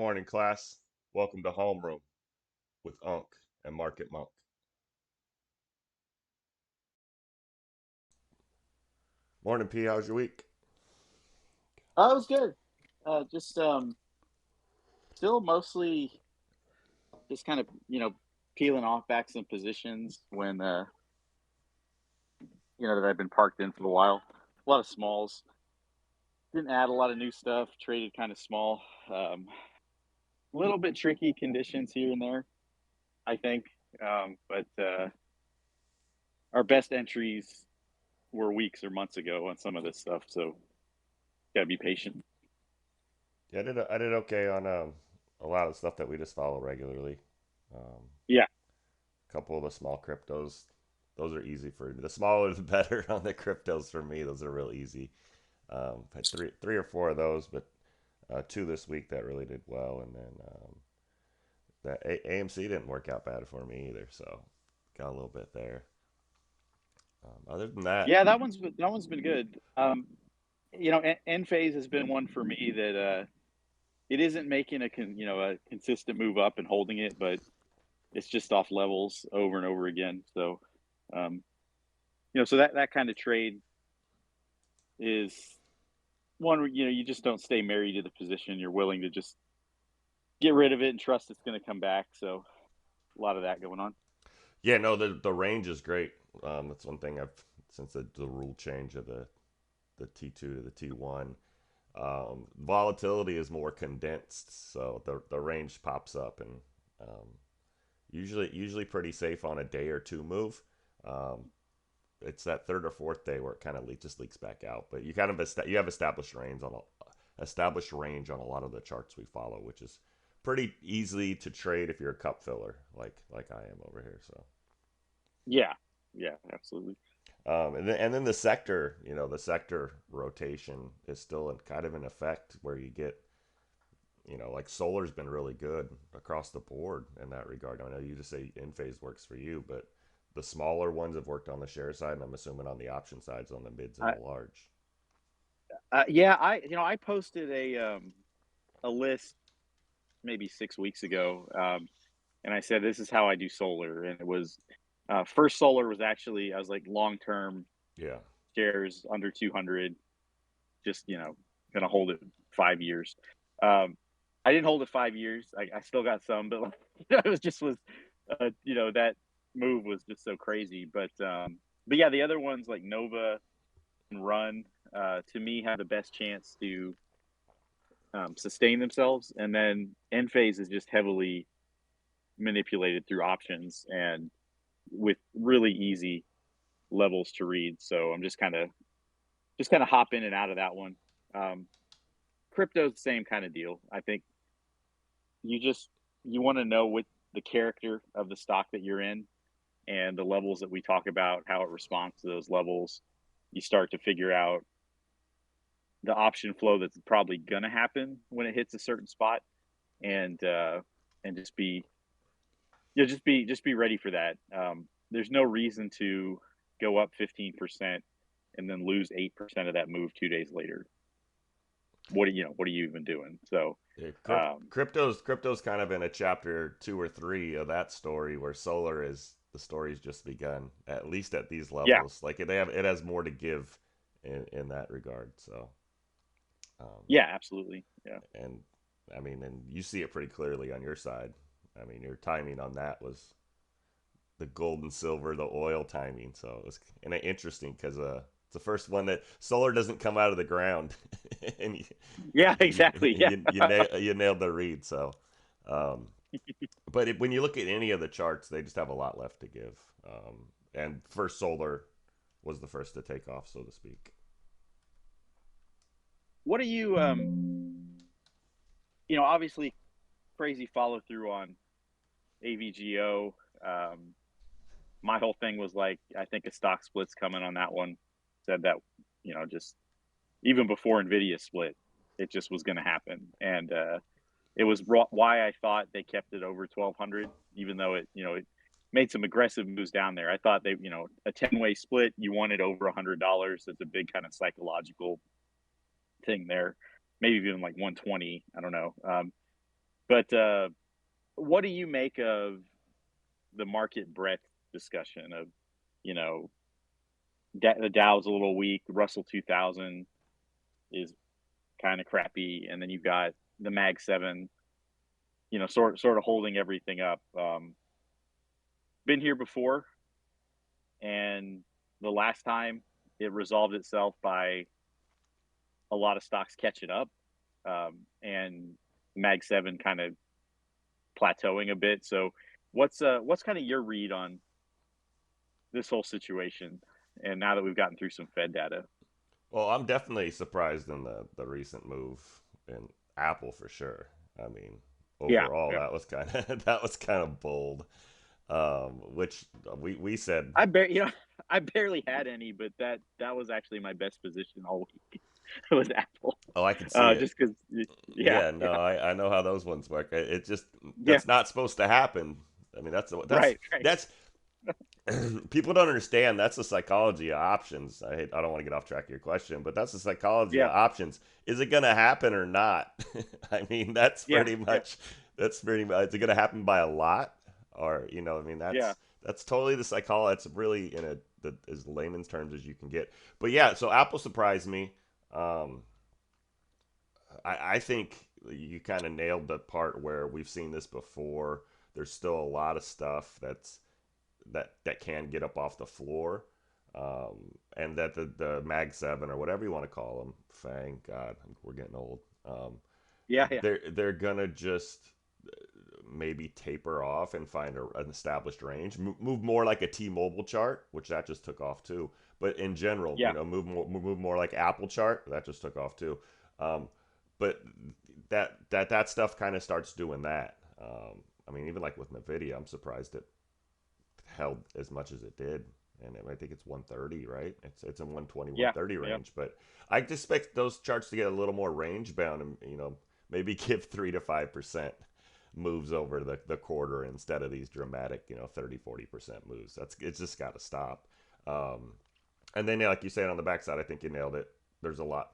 morning, class. Welcome to Homeroom with Unc and Market Monk. Morning, P. How's your week? Oh, it was good. Just still mostly just kind of peeling off back some positions when that I've been parked in for a while. A lot of smalls. Didn't add a lot of new stuff. Traded kind of small. A little bit tricky conditions here and there, I think. But our best entries were weeks or months ago on some of this stuff, so gotta be patient. Yeah, I did okay on a lot of stuff that we just follow regularly. Um, Yeah, a couple of the small cryptos, those are easy for me. The smaller the better on the cryptos for me. Those are real easy. Had three or four of those, but two this week that really did well, and then that AMC didn't work out bad for me either. So got a little bit there. Other than that, yeah, that one's been good. Enphase has been one for me that it isn't making a consistent move up and holding it, but it's just off levels over and over again. So, um, so that kind of trade is one where you just don't stay married to the position. You're willing to just get rid of it and trust it's going to come back. So, a lot of that going on. yeah, no, the range is great. That's one thing I've since the rule change of the T2 to the T1. Volatility is more condensed, so the range pops up and um, usually pretty safe on a day or two move. Um, it's that third or fourth day where it kind of just leaks back out. But you kind of you have established range on a lot of the charts we follow, which is pretty easy to trade if you're a cup filler like I am over here. So. Yeah, yeah, absolutely. And then the sector rotation is still kind of in effect where you get, like solar's been really good across the board in that regard. I know you just say in phase works for you, but the smaller ones have worked on the share side, and I'm assuming on the option sides on the mids and I, the large. yeah, I posted a list maybe 6 weeks ago, and I said this is how I do solar, and it was first solar was actually I was like long term Yeah. shares under 200, just gonna hold it 5 years. um I didn't hold it 5 years. I still got some, but like, it was that move was just so crazy. But yeah, the other ones like Nova and Run, to me, have the best chance to sustain themselves, and then Enphase is just heavily manipulated through options and with really easy levels to read. So I'm just kind of hop in and out of that one. um Crypto's the same kind of deal. I think you want to know what the character of the stock that you're in and the levels that we talk about, how it responds to those levels. You start to figure out the option flow that's probably going to happen when it hits a certain spot, and just be just be ready for that. There's no reason to go up 15% and then lose 8% of that move 2 days later. What are you even doing? So, Yeah, um, crypto's kind of in a chapter two or three of that story where solar is the story's just begun, at least at these yeah, levels. Like it has more to give in that regard. So um, yeah, absolutely, yeah. and I mean, and you see it pretty clearly on your side. I mean, your timing on that was the gold and silver, the oil timing. So it was and interesting because it's the first one that solar doesn't come out of the ground, and Yeah, exactly. Yeah. you nailed the read. So, um, but when you look at any of the charts, they just have a lot left to give. And first solar was the first to take off, so to speak. What are you obviously crazy follow through on AVGO. Um my whole thing was like, I think a stock split's coming on that one. Said that, just even before Nvidia split, it just was going to happen. And it was why I thought they kept it over 1200, even though it made some aggressive moves down there. I thought a 10-way split, you wanted over $100. That's a big kind of psychological thing there. Maybe even like 120. I don't know. But what do you make of the market breadth discussion of, you know, the Dow's a little weak, Russell 2000 is kind of crappy, and then you've got the Mag 7, sort of holding everything up. Been here before, and the last time it resolved itself by a lot of stocks catching up, and Mag 7 kind of plateauing a bit. So what's kind of your read on this whole situation? And now that we've gotten through some Fed data. Well, I'm definitely surprised in the recent move in Apple for sure. I mean, Yeah, overall yeah. that was kind of that was kind of bold. Which we said. I barely had any, but that was actually my best position all week. It was Apple. Oh, I can see it. Just because, yeah, Yeah, no, yeah, I know how those ones work. It just yeah. that's not supposed to happen. I mean, Right, right. that's people don't understand. That's the psychology of options. I don't want to get off track of your question, but that's the psychology of Yeah, options. Is it going to happen or not? I mean, yeah, yeah, that's pretty much. Is it going to happen by a lot, or I mean, yeah, that's totally the psychology. It's really in as layman's terms as you can get. But yeah, so Apple surprised me. Um, I think you kind of nailed the part where we've seen this before. There's still a lot of stuff that can get up off the floor, and that the Mag 7 or whatever you want to call them, Fang, God, we're getting old. yeah, yeah, They're gonna just maybe taper off and find an established range, move more like a T-Mobile chart, which that just took off too. But in general, yeah, move more like Apple chart, that just took off too. Um, but that stuff kind of starts doing that. I mean, even like with Nvidia, I'm surprised it held as much as it did, and I think it's 130, right? It's in 120, yeah, 130 yeah. range, but I expect those charts to get a little more range bound, and maybe give 3 to 5% moves over the quarter instead of these dramatic 30-40% moves. It's just got to stop. Um, and then, like you said on the backside, I think you nailed it. There's a lot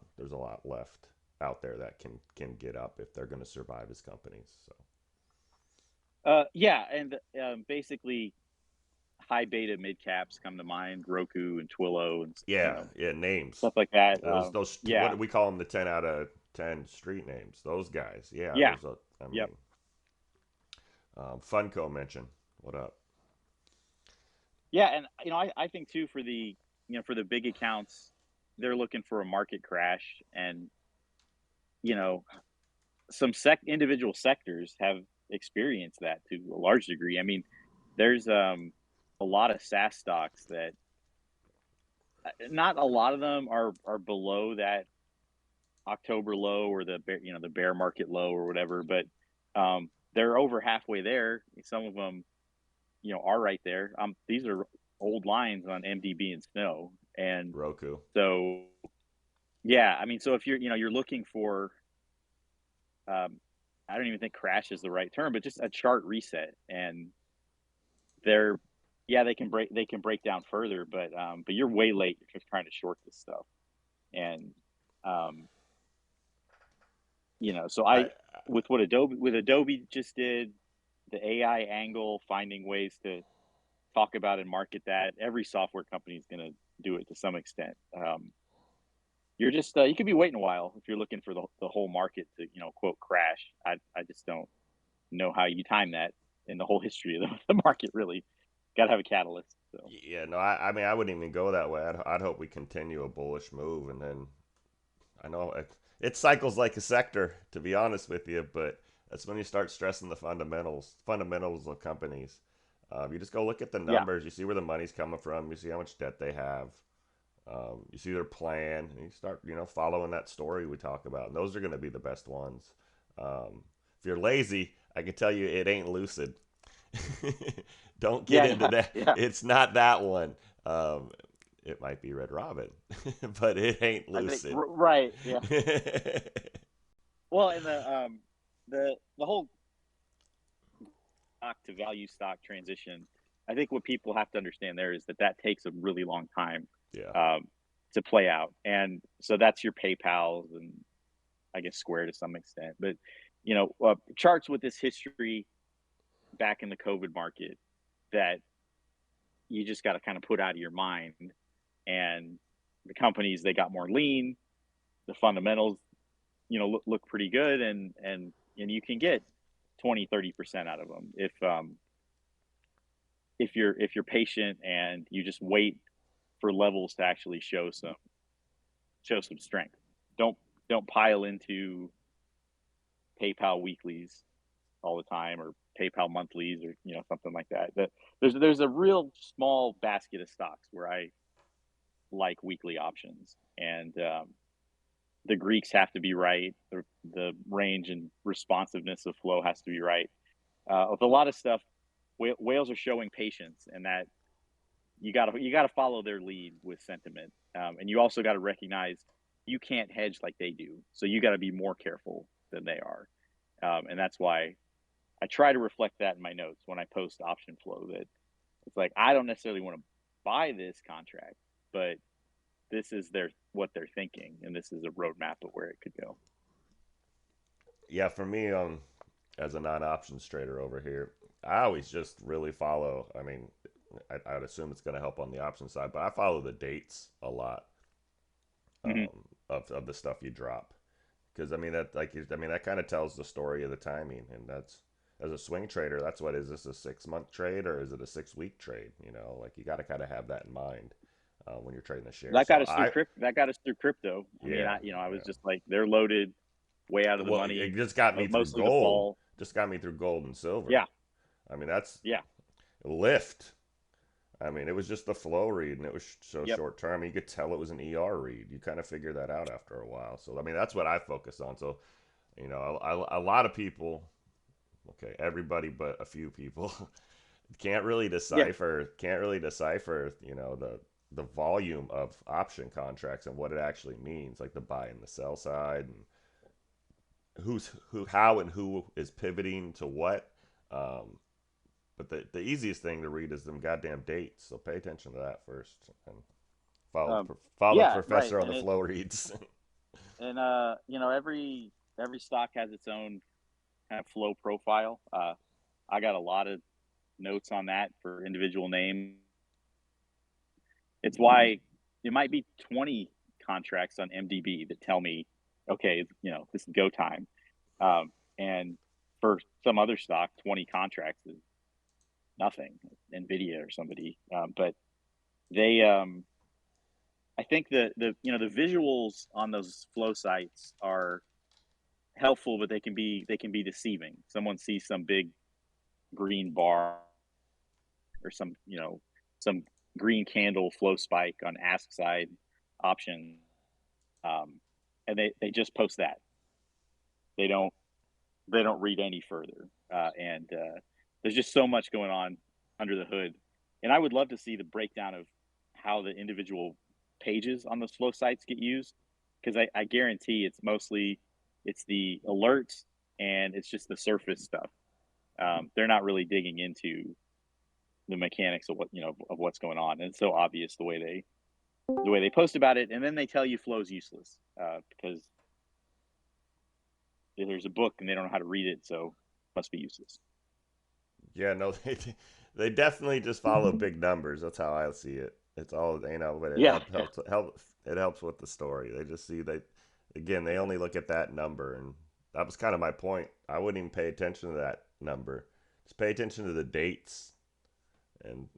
left out there that can get up if they're going to survive as companies. So Yeah, and basically high beta mid caps come to mind, Roku and Twillo and yeah, yeah, names. stuff like that. Those what Yeah, do we call them? The 10 out of 10 street names. Those guys. Yeah, yeah, those are. I yep. mean, Funko mention. What up? Yeah, and I think too for for the big accounts, they're looking for a market crash, and you know some individual sectors have experienced that to a large degree. I mean, there's a lot of SaaS stocks that not a lot of them are below that October low or the bear market low or whatever, but they're over halfway there. Some of them are right there. These are old lines on MDB and Snow, and Roku. so yeah, I mean, so if you're looking for, um, I don't even think crash is the right term, but just a chart reset, and they're yeah they can break down further, but you're way late. You're just trying to short this stuff, and um, so I with what Adobe just did, the AI angle, finding ways to talk about and market that. Every software company is going to do it to some extent. You're just you could be waiting a while if you're looking for the whole market to quote crash. I just don't know how you time that in the whole history of the market. Really, got to have a catalyst. So Yeah, no, I mean, I wouldn't even go that way. I'd hope we continue a bullish move, and then I know it cycles like a sector, to be honest with you, but that's when you start stressing the fundamentals of companies. You just go look at the yeah, numbers, you see where the money's coming from, you see how much debt they have, you see their plan, and you start, following that story we talk about. And those are going to be the best ones. If you're lazy, I can tell you it ain't Lucid. Don't get yeah, into yeah, that. yeah. It's not that one. Um, it might be Red Robin, but it ain't I think Lucid. right. Yeah. Well, and the whole stock to value stock transition, I think what people have to understand there is that takes a really long time Yeah. um, to play out, and so that's your PayPal's and I guess Square to some extent, but charts with this history back in the COVID market that you just got to kind of put out of your mind. And the companies, they got more lean, the fundamentals, look pretty good, and you can get 20-30% out of them if you're patient and you just wait for levels to actually show some strength. Don't don't pile into PayPal weeklies all the time, or PayPal monthlies, or something like that. There's a real small basket of stocks where I like weekly options, and the Greeks have to be right. The range and responsiveness of flow has to be right. With a lot of stuff, whales are showing patience, and that you gotta follow their lead with sentiment, and you also got to recognize you can't hedge like they do, so you got to be more careful than they are, and that's why I try to reflect that in my notes when I post option flow. That it's like I don't necessarily want to buy this contract, but this is what they're thinking, and this is a roadmap of where it could go. Yeah, for me, as a non-options trader over here, I always just really follow. I mean, I'd assume it's going to help on the option side, but I follow the dates a lot, Hmm. of the stuff you drop, because I mean that kind of tells the story of the timing, and that's, as a swing trader, that's what, is this a 6 month trade or is it a 6 week trade? Like you got to kind of have that in mind when you're trading the share. That So got us through crypto. That got us through crypto. I mean, yeah, I was yeah. just like, they're loaded, way out of the Well, it money, just got me through mostly the gold. fall. Just got me through gold and silver. Yeah, I mean, that's yeah, lift. I mean, it was just the flow read, and it was so yep. short term. You could tell it was an ER read. You kind of figure that out after a while. So I mean, that's what I focus on. So a lot of people, okay, everybody but a few people, Yeah. can't really decipher, the volume of option contracts and what it actually means, like the buy and the sell side, and how and who is pivoting to what. Um, but the easiest thing to read is them goddamn dates. So pay attention to that first, and Um, follow the yeah, right. professor on the flow reads. Every stock has its own kind of flow profile. I got a lot of notes on that for individual names. It's why it might be 20 contracts on MDB that tell me, okay, this is go time. And for some other stock, 20 contracts is nothing, Nvidia or somebody. But they, I think the visuals on those flow sites are helpful, but they can be deceiving. Someone sees some big green bar, or some green candle flow spike on ask side option, um, and they just post that. They don't read any further, and there's just so much going on under the hood. And I would love to see the breakdown of how the individual pages on those flow sites get used, because I guarantee it's the alerts, and it's just the surface stuff. They're not really digging into the mechanics of what's going on, and it's so obvious the way they post about it, and then they tell you flow's useless, because there's a book and they don't know how to read it, so it must be useless. Yeah, no, they definitely just follow big numbers. That's how I see it. It's all, but it Yeah, helps with the story. They just see that, again, they only look at that number, and that was kind of my point. I wouldn't even pay attention to that number. Just pay attention to the dates, and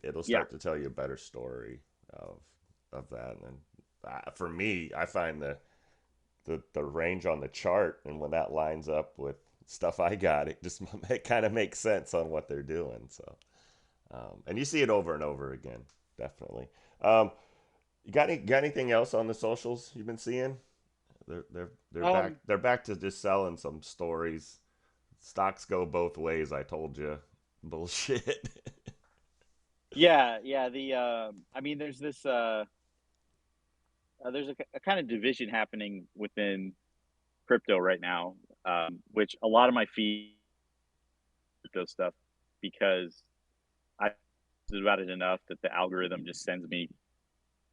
it'll yeah, start to tell you a better story of that. And for me, I find the range on the chart, and when that lines up with stuff I got, it just it kind of makes sense on what they're doing. So, and you see it over and over again, definitely. You got anything else on the socials you've been seeing? They're back, um, to just selling some stories. Stocks go both ways. I told you, bullshit. yeah, yeah. I mean, there's a kind of division happening within crypto right now, which a lot of my feed crypto stuff, because I posted about it enough that the algorithm just sends me,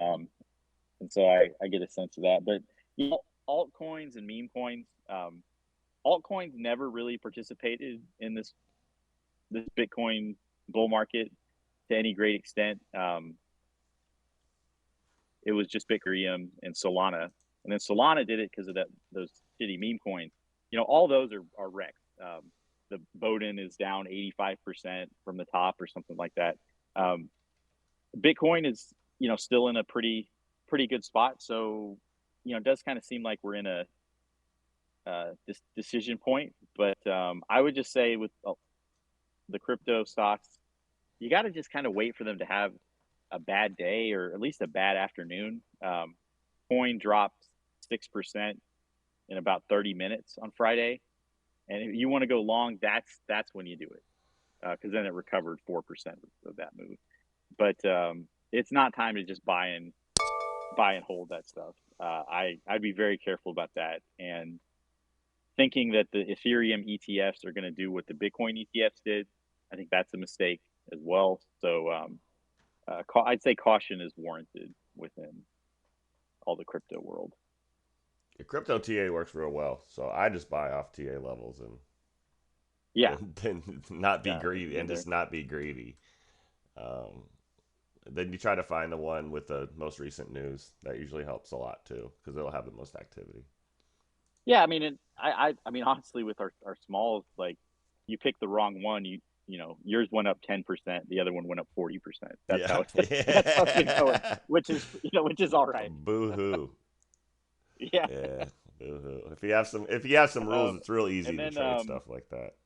um, and so I get a sense of that. But altcoins and meme coins, altcoins never really participated in this Bitcoin bull market to any great extent. It was just Bitcoin and Solana, and then Solana did it because of those shitty meme coins. All those are wrecked. The Bowden is down 85% from the top or something like that. Bitcoin is still in a pretty good spot. So it does kind of seem like we're in a this decision point. But I would just say with the crypto stocks, you got to just kind of wait for them to have a bad day or at least a bad afternoon. Coin dropped 6% in about 30 minutes on Friday, and if you want to go long, that's when you do it, because then it recovered 4% of that move. But it's not time to just buy and hold that stuff. I'd be very careful about that, and thinking that the Ethereum ETFs are going to do what the Bitcoin ETFs did, I think that's a mistake as well. So I'd say caution is warranted within all the crypto world. The crypto TA works real well, so I just buy off TA levels and Yeah, then not be yeah, greedy and there. just not be greedy. Um, then you try to find the one with the most recent news. That usually helps a lot too, because it'll have the most activity. Yeah, I mean, I mean, honestly, with our smalls, like you pick the wrong one, yours went up 10%, the other one went up 40%. That's Yeah. how that's how it's been going, which is all right. Boo hoo. Yeah. Yeah. Boo hoo. If you have some rules, it's real easy And to then trade stuff like that.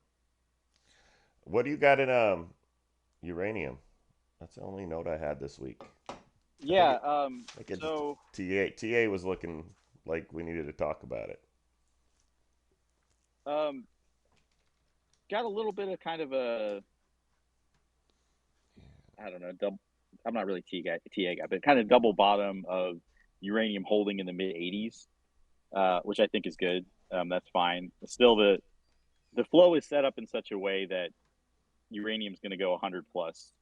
What do you got in uranium? That's the only note I had this week. I think yeah, so TA was looking like we needed to talk about it. um got a little bit of kind of a, I don't know, double. I'm not really TA guy, but kind of double bottom of uranium holding in the mid 80s, which I think is good. That's fine. Still, the flow is set up in such a way that uranium is going to go 100 plus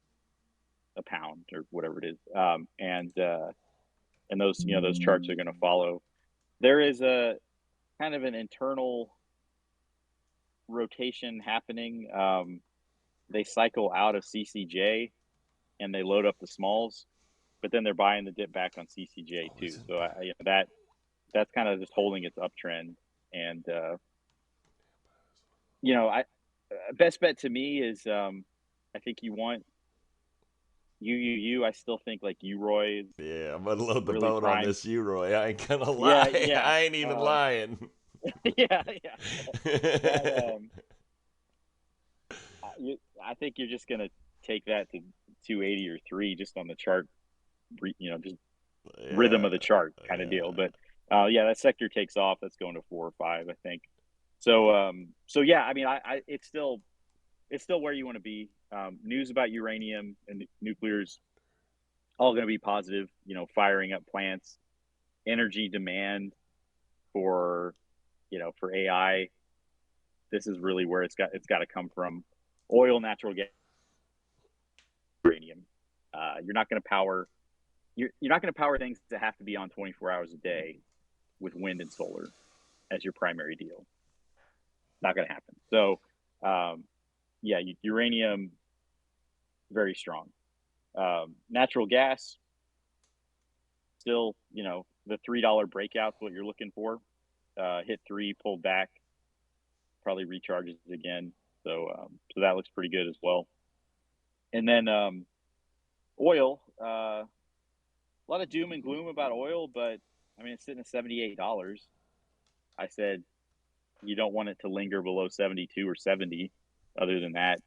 a pound or whatever it is, and those charts are going to follow. There is a kind of an internal rotation happening. They cycle out of CCJ and they load up the smalls, but then they're buying the dip back on CCJ Oh, too. isn't So that's kind of just holding its uptrend. And I best bet to me is I think you want UUU. I still think like UROY is yeah, I'm gonna load the really boat on prime. this Roy. I ain't gonna Yeah, lie. yeah, I ain't even lying. yeah, yeah. That I think you're just gonna take that to 280 or three just on the chart, just rhythm Yeah, of the chart kind of deal. yeah. But yeah, that sector takes off. That's going to 4 or 5, I think. So yeah, I mean, it's still where you want to be. News about uranium and nuclear's all going to be positive. Firing up plants, energy demand for for AI. This is really where it's got to come from. Oil, natural gas, uranium. You're not going to power you're not going to power things that have to be on 24 hours a day with wind and solar as your primary deal. Not going to happen. So, yeah, uranium very strong. Natural gas still, the $3 breakout's what you're looking for. Hit three, pulled back, probably recharges again. So that looks pretty good as well. And then oil, a lot of doom and gloom about oil, but I mean it's sitting at $78. I said you don't want it to linger below 72 or 70. Other than that,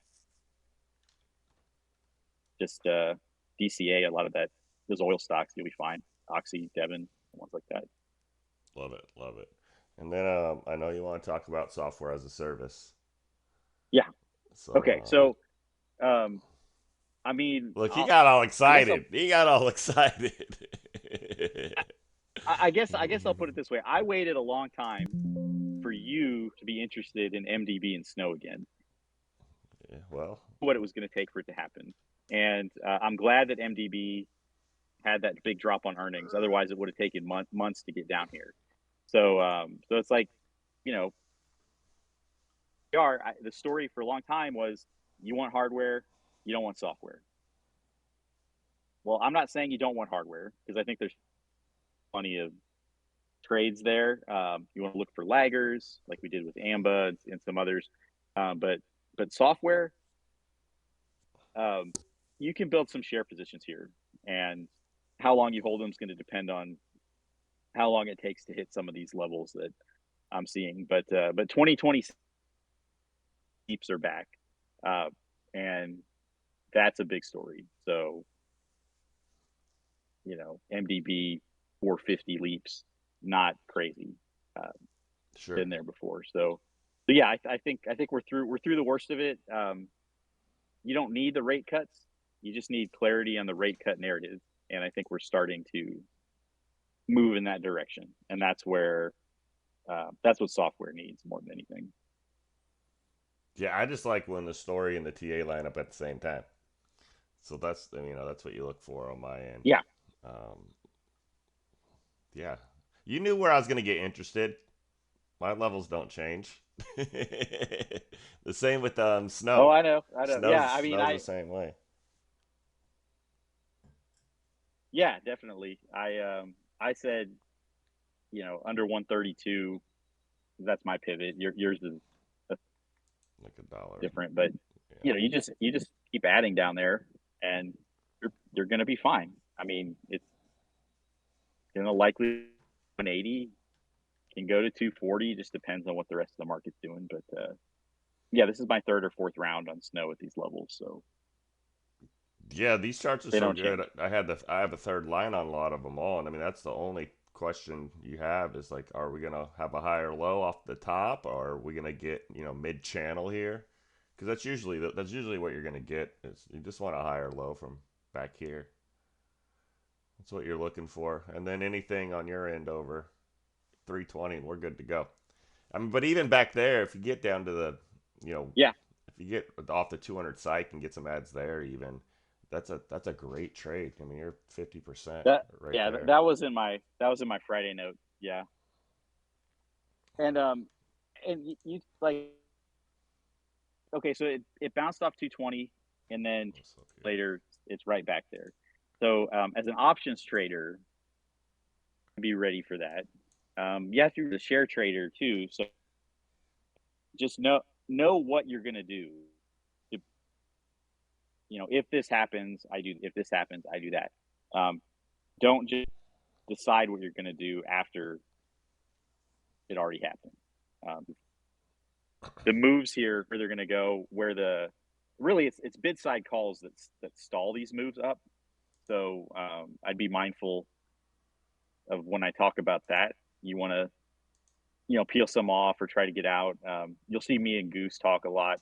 just DCA, a lot of that, those oil stocks, you'll be fine. Oxy, Devon, ones like that. Love it, love it. And then I know you want to talk about software as a service. Yeah. Okay. So So, um, I mean, look, he got all I guess I'll, excited. He got all excited. I guess I'll put it this way. I waited a long time for you to be interested in MDB and Snow again. Yeah, well, What it was going to take for it to happen, and I'm glad that MDB had that big drop on earnings. Otherwise, it would have taken months to get down here. So it's like, you know, the story for a long time was you want hardware, you don't want software. Well, I'm not saying you don't want hardware because I think there's plenty of trades there. You want to look for laggers like we did with Amba and some others, but software, um, you can build some share positions here, and how long you hold them is going to depend on how long it takes to hit some of these levels that I'm seeing. But 2020 keeps are back, uh, and that's a big story. So MDB 450 leaps, not crazy. Uh, Sure. been there before. So yeah, I think we're through the worst of it. You don't need the rate cuts. You just need clarity on the rate cut narrative, and I think we're starting to move in that direction. And that's what software needs more than anything. Yeah, I just like when the story and the TA line up at the same time. So that's that's what you look for on my end. Yeah. Um, yeah, you knew where I was gonna get interested. My levels don't change. The same with Oh, snow. I know. I know. Yeah. I mean, Snow's the same way. yeah, definitely. I said under 132. That's my pivot. Yours is Like a dollar. different, but Yeah. you just keep adding down there, and you're going to be fine. I mean, it's going to likely 180 can go to 240. Just depends on what the rest of the market's doing. But yeah, this is my third or fourth round on snow at these levels, so Yeah, these charts are they so don't good. change. I have a third line on a lot of them all, and I mean that's the only question you have is like, are we gonna have a higher low off the top, or are we gonna get mid channel here? Because that's usually what you're gonna get is you just want a higher low from back here. That's what you're looking for, and then anything on your end over 320, and we're good to go. I mean, but even back there, if you get down to the, you know, Yeah, if you get off the 200 psych and get some ads there, even that's a great trade. I mean, you're 50% that right yeah there. that was in my Friday note. Yeah, and you like okay, so it bounced off 220, and then That's so good. later it's right back there. So as an options trader, be ready for that. You have to be a share trader too, so just know what you're gonna do. If, if this happens, I do. If this happens, I do that. Um, don't just decide what you're gonna do after it already happened. The moves here where they're gonna go, where the really it's bid side calls that stall these moves up. So I'd be mindful of when I talk about that. You want to peel some off or try to get out. You'll see me and Goose talk a lot.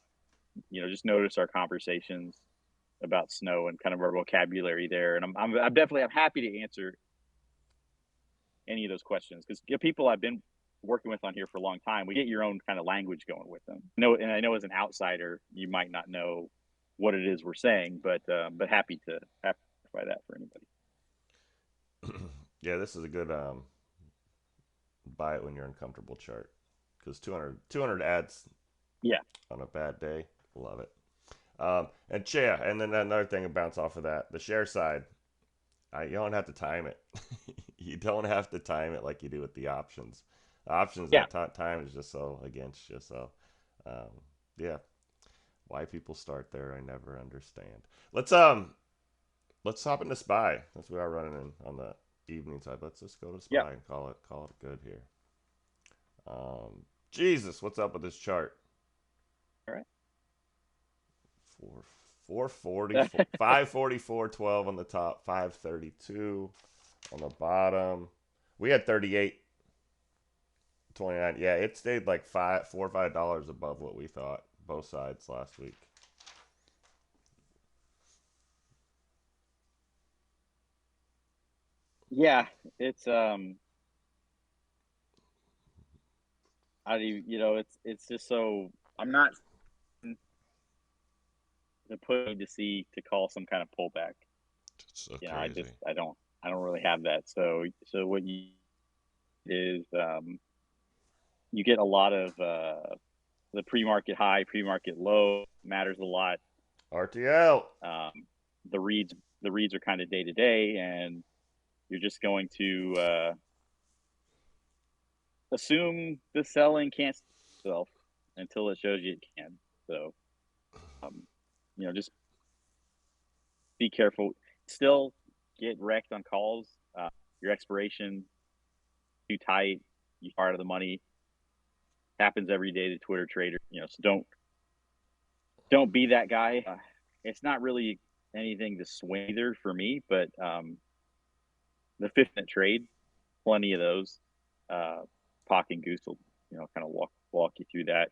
Just notice our conversations about snow and kind of our vocabulary there. And I'm happy to answer any of those questions because people I've been working with on here for a long time, we get your own kind of language going with them. No, and I know as an outsider, you might not know what it is we're saying, but happy to by that for anybody. Yeah, this is a good buy it when you're in comfortable chart because 200 ads Yeah, on a bad day, love it. And yeah, and then another thing to bounce off of that, the share side, you don't have to time it. You don't have to time it like you do with the options. The options yeah. that time is just so against you. So, um, yeah, why people start there, I never understand. Let's hop into spy. Since we are running in on the evening side, let's just go to Yeah. spy and call it good here. Jesus, what's up with this chart? All right. Four, 444, 544.12 on the top, 532 on the bottom. We had 38.29. Yeah, it stayed like $4 or $5 above what we thought, both sides last week. Yeah, it's it's just so I'm not to put to see to call some kind of pullback. It's so I crazy. just I don't really have that. So what you is you get a lot of the pre-market high, pre-market low matters a lot. RTL. Um, the reads are kind of day to day, and you're just going to assume the selling can't itself until it shows you it can. So, um, just be careful. Still get wrecked on calls. Your expiration too tight. You far out of the money. Happens every day to Twitter traders. So don't be that guy. It's not really anything to swing either for me, but the 5th-minute trade, plenty of those. Pock and Goose will kind of walk you through that.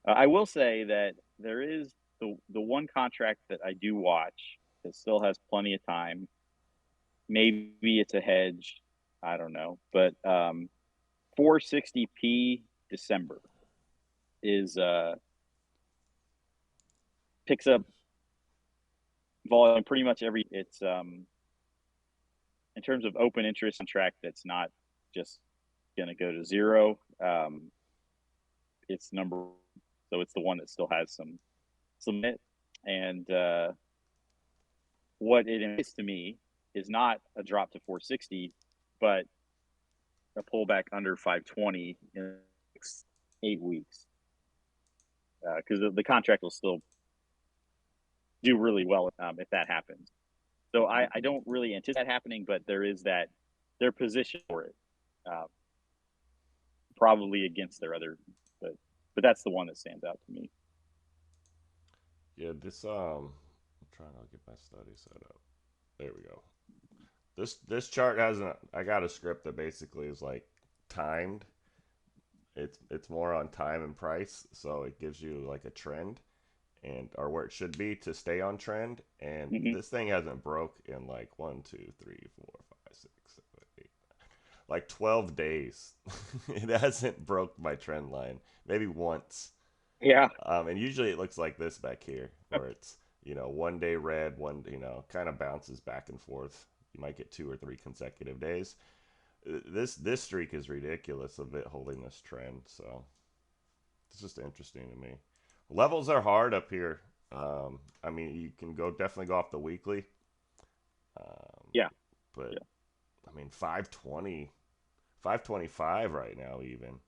I will say that there is the one contract that I do watch that still has plenty of time. Maybe it's a hedge, I don't know, but 460p December is picks up volume pretty much every. It's in terms of open interest contract that's not just going to go to zero. It's so it's the one that still has some it, and what it indicates to me is not a drop to 460, but a pullback under 520 in the next 8 weeks, because the contract will still do really well if that happens. So I don't really anticipate that happening, but there is that their position for it, probably against their other, but that's the one that stands out to me. Yeah, this I'm trying to get my study set up. There we go. This chart has I got a script that basically is like timed. It's more on time and price, so it gives you like a trend and or where it should be to stay on trend. And Mm-hmm. this thing hasn't broke in like 1, 2, 3, 4, 5, 6, 7, 8, like 12 days. It hasn't broke my trend line. Maybe once. Yeah. And usually it looks like this back here, where it's 1 day red, kind of bounces back and forth. You might get 2 or 3 consecutive days. This streak is ridiculous of it holding this trend. So it's just interesting to me. Levels are hard up here. I mean, you can definitely go off the weekly. Um, Yeah. but Yeah. I mean, 520, 525 right now even.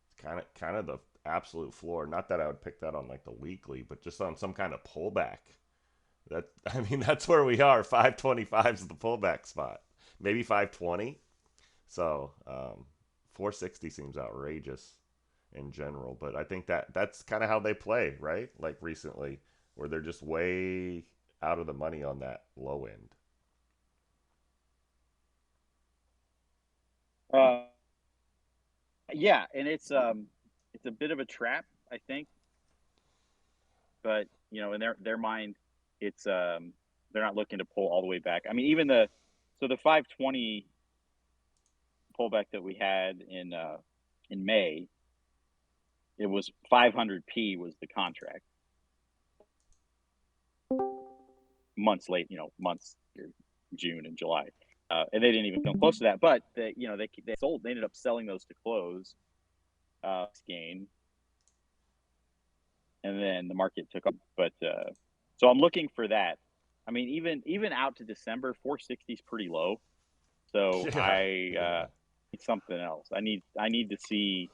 It's kind of the absolute floor. Not that I would pick that on like the weekly, but just on some kind of pullback. That I mean, that's where we are. 525 is the pullback spot. Maybe 520. So 460 seems outrageous in general, but I think that's kind of how they play, right? Like recently, where they're just way out of the money on that low end. Uh, yeah, and it's a bit of a trap, I think, but in their mind, it's they're not looking to pull all the way back. I mean, even the 520 pullback that we had in May, it was 500p was the contract. Months, June and July, and they didn't even come close to that. But they sold. They ended up selling those to close gain, and then the market took up. But so I'm looking for that. I mean, even out to December, 460 is pretty low. So Yeah, I yeah. need something else. I need to see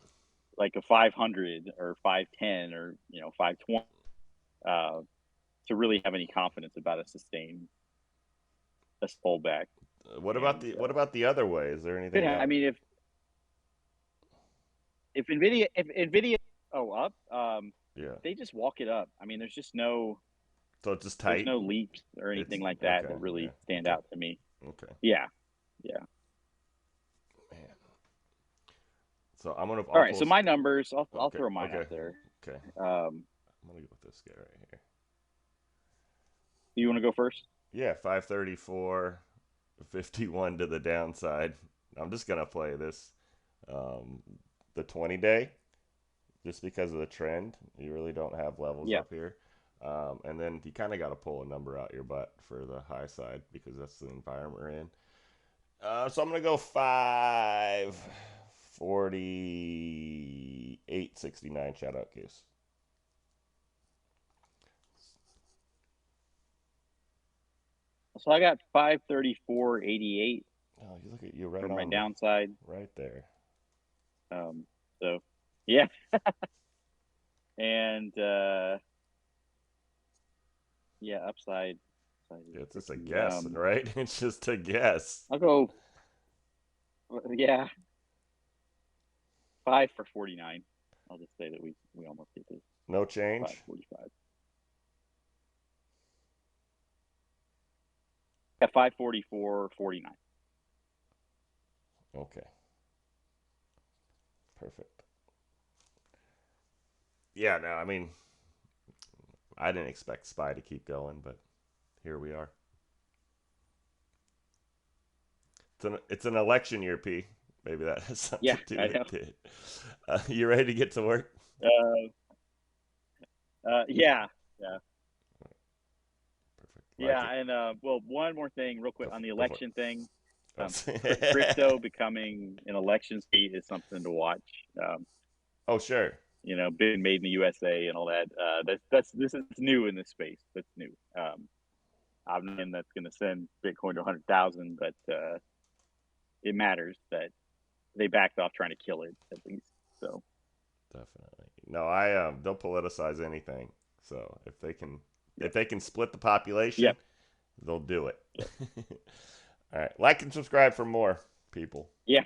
like a 500 or 510 or 520 uh, to really have any confidence about a sustained pullback. What about And the other way? Is there anything I out? mean, if Nvidia up, Yeah. they just walk it up. I mean, So it's just there's tight. no leaps or It's anything like that okay. that Yeah. really stand Okay. out to me. Okay. Yeah, yeah. Man. So All I'll right, so post. my numbers, I'll Okay. throw mine out Okay. there. Okay. Um, I'm gonna go with this guy right here. you want to go first? Yeah, 534, 51 to the downside. I'm just gonna play this, um, the 20 day, just because of the trend. You really don't have levels Yeah. up here, and then you kind of got to pull a number out your butt for the high side because that's the environment we're in. So I'm gonna go 5, 548.69 shout out case. So I got 534.88 Oh, you look at you for right my on the downside. right there. So yeah, and yeah, upside. Yeah, it's just a guess, right? It's just a guess. I'll go. Yeah, 5 for 49. I'll just say that we almost get this. No change. 545. Yeah, 544.49. Okay. Perfect. Yeah, no, I mean, I didn't expect SPY to keep going, but here we are. It's an election year, P. Maybe that has Yeah, something to do I know. with it. You ready to get to work? Uh, yeah, yeah, Perfect. Like yeah. it. And well, one more thing, real quick, Go, on the go for election thing. it. Crypto becoming an election state is something to watch. Oh, sure. Being made in the USA and all that. This is new in this space. That's new. I'm not in that's going to send Bitcoin to 100,000, but it matters that they backed off trying to kill it at least. So Definitely. No, I don't politicize anything. So yeah, if they can split the population, yep, they'll do it. yep, All right. Like and subscribe for more people. yeah.